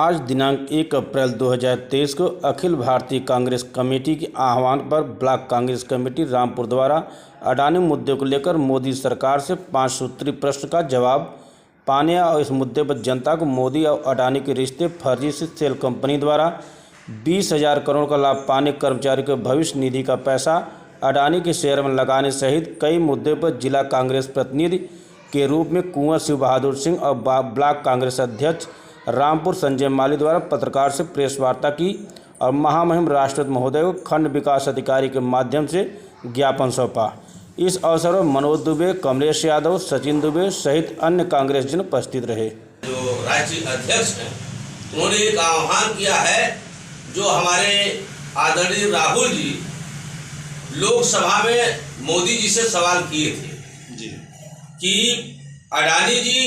आज दिनांक 1 अप्रैल 2023 को अखिल भारतीय कांग्रेस कमेटी के आह्वान पर ब्लॉक कांग्रेस कमेटी रामपुर द्वारा अडानी मुद्दे को लेकर मोदी सरकार से 5 सूत्री प्रश्न का जवाब पाने और इस मुद्दे पर जनता को मोदी और अडानी के रिश्ते, फर्जी से सेल कंपनी द्वारा 20,000 करोड़ का लाभ पाने, कर्मचारी के भविष्य निधि का पैसा अडानी के शेयर में लगाने सहित कई मुद्दे पर जिला कांग्रेस प्रतिनिधि के रूप में कुंवर शिव बहादुर सिंह और ब्लॉक कांग्रेस अध्यक्ष रामपुर संजय माली द्वारा पत्रकार से प्रेस वार्ता की और महामहिम राष्ट्रपति महोदय को खंड विकास अधिकारी के माध्यम से ज्ञापन सौंपा। इस अवसर पर मनोज दुबे, कमलेश यादव, सचिन दुबे सहित अन्य कांग्रेस जन उपस्थित रहे। जो राष्ट्रीय अध्यक्ष हैं उन्होंने एक आह्वान किया है, जो हमारे आदरणीय राहुल जी लोकसभा में मोदी जी से सवाल किए थे जी कि अडानी जी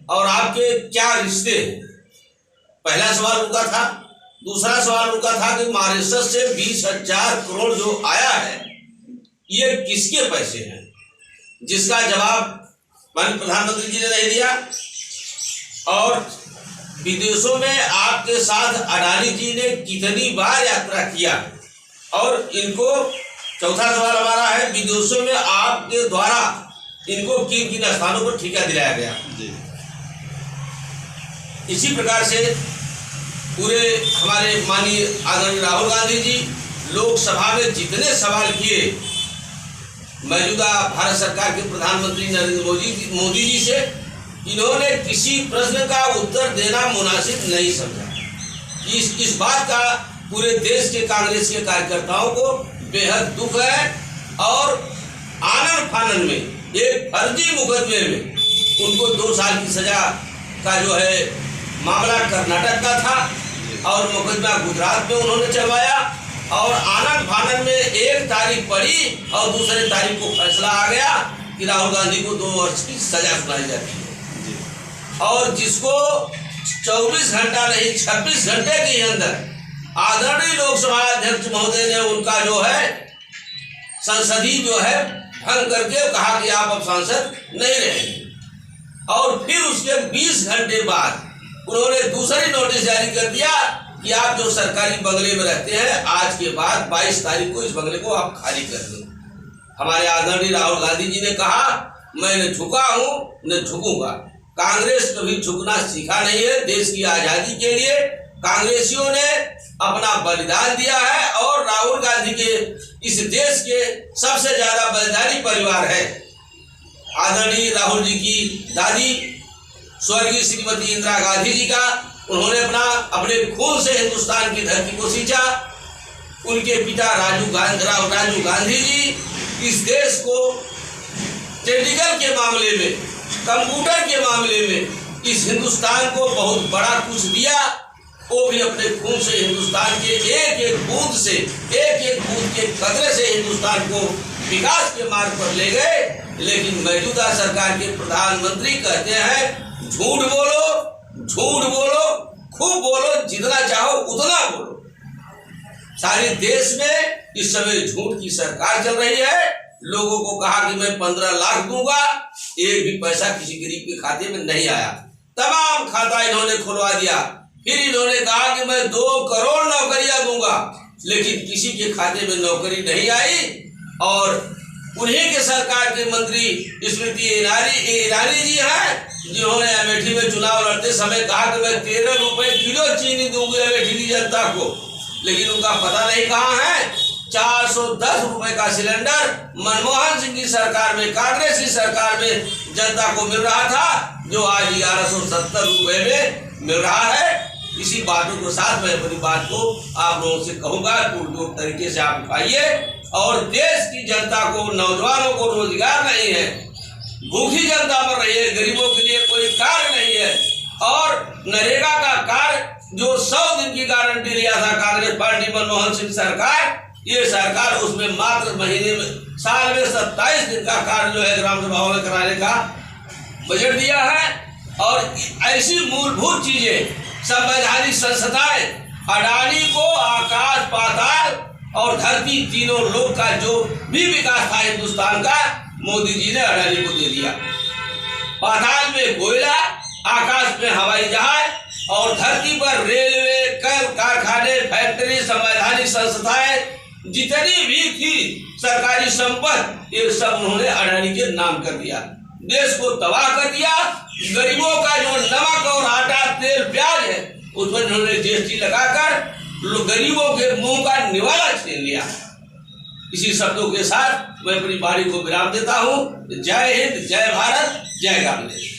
और आपके क्या रिश्ते हैं। पहला सवाल उनका था। दूसरा सवाल उनका था कि मॉरिशस से 20,000 करोड़ जो आया है ये किसके पैसे हैं, जिसका जवाब माननीय प्रधानमंत्री जी ने नहीं दिया। और विदेशों में आपके साथ अडानी जी ने कितनी बार यात्रा किया। और इनको चौथा सवाल हमारा है, विदेशों में आपके द्वारा इनको किन किन स्थानों पर ठेका दिलाया गया। इसी प्रकार से पूरे हमारे माननीय आदरणीय राहुल गांधी जी लोकसभा में जितने सवाल किए मौजूदा भारत सरकार के प्रधानमंत्री नरेंद्र मोदी जी से, इन्होंने किसी प्रश्न का उत्तर देना मुनासिब नहीं समझा। इस बात का पूरे देश के कांग्रेस के कार्यकर्ताओं को बेहद दुख है। और आनन फानन में एक फर्जी मुकदमे में उनको 2 साल की सजा का जो है मामला कर्नाटक का था और मुकदमा गुजरात में उन्होंने चलवाया। और आनंद फानन में 1 तारीख पड़ी और दूसरे तारीख को फैसला आ गया कि राहुल गांधी को 2 वर्ष की सजा सुनाई जाती है। और जिसको 24 घंटा नहीं 26 घंटे के अंदर आदरणीय लोकसभा अध्यक्ष महोदय ने उनका जो है संसदीय जो है भंग करके कहा कि आप अब सांसद नहीं रहेंगे। और फिर उसके 20 घंटे बाद उन्होंने दूसरी नोटिस जारी कर दिया कि आप जो सरकारी बंगले में रहते हैं आज के बाद 22 तारीख को इस बंगले को आप खाली कर दें। हमारे आदरणीय राहुल गांधी जी ने कहा, मैं न झुका हूं न झुकूंगा। कांग्रेस कभी झुकना सीखा नहीं है। देश की आजादी के लिए कांग्रेसियों ने अपना बलिदान दिया है और राहुल गांधी के इस देश के सबसे ज्यादा बलिदानी परिवार है। आदरणीय राहुल जी की दादी स्वर्गीय श्रीमती इंदिरा गांधी जी का, उन्होंने अपने खून से हिंदुस्तान की धरती को सींचा। उनके पिता राजीव गांधी जी इस देश को टेक्निकल के मामले में, कंप्यूटर के मामले में इस हिंदुस्तान को बहुत बड़ा कुछ दिया। वो भी अपने खून से हिंदुस्तान के एक बूंद से, एक बूंद के कतरे से हिंदुस्तान को विकास के मार्ग पर ले गए। लेकिन मौजूदा सरकार के प्रधानमंत्री कहते हैं झूठ बोलो, खूब बोलो, जितना चाहो उतना बोलो। सारे देश में इस समय झूठ की सरकार चल रही है। लोगों को कहा कि मैं 15 लाख दूंगा, एक भी पैसा किसी गरीब के खाते में नहीं आया। तमाम खाता इन्होंने खुलवा दिया। फिर इन्होंने कहा कि मैं 2 करोड़ नौकरियां दूंगा, लेकिन किसी के खाते में नौकरी नहीं आई। और उन्हीं के सरकार के मंत्री स्मृति ईरानी जी हैं, जिन्होंने अमेठी में चुनाव लड़ते समय कहा कि मैं 13 रुपए किलो चीनी दूंगी अमेठी की जनता को। लेकिन उनका पता नहीं कहाँ है। 410 रुपए का सिलेंडर मनमोहन सिंह की सरकार में, कांग्रेस की सरकार में जनता को मिल रहा था, जो आज 1170 रुपए में मिल रहा है। इसी बातों के साथ मैं अपनी बात को आप लोगों से कहूंगा, पूर्ण तरीके से आप उठाइए। और देश की जनता को, नौजवानों को रोजगार नहीं है, भूखी जनता मर रही है, गरीबों के लिए कोई कार्य नहीं है। और नरेगा का कार्य जो 100 दिन की गारंटी लिया था कांग्रेस पार्टी मनमोहन सिंह सरकार, ये सरकार उसमें मात्र महीने में, साल में 27 दिन का कार्य जो है ग्राम सभाओं में कराने का बजट दिया है। और ऐसी मूलभूत चीजें, संवैधानिक संस्थाएं, अडानी को आकाश पाताल और धरती तीनों लोक का जो भी विकास था हिंदुस्तान का, मोदी जी ने अडानी को दे दिया। पाताल में कोयला, आकाश में हवाई जहाज, और धरती पर रेलवे, कल कारखाने, फैक्ट्री, संवैधानिक संस्थाएं जितनी भी थी सरकारी संपत्ति, ये सब उन्होंने अडानी के नाम कर दिया, देश को तबाह कर दिया। गरीबों का जो नमक और आटा, तेल, प्याज है उस पर उन्होंने जीएसटी लगाकर गरीबों के मुंह का निवाला छीन लिया। इसी शब्दों के साथ मैं अपनी वाणी को विराम देता हूँ। जय हिंद, जय भारत, जय कांग्रेस।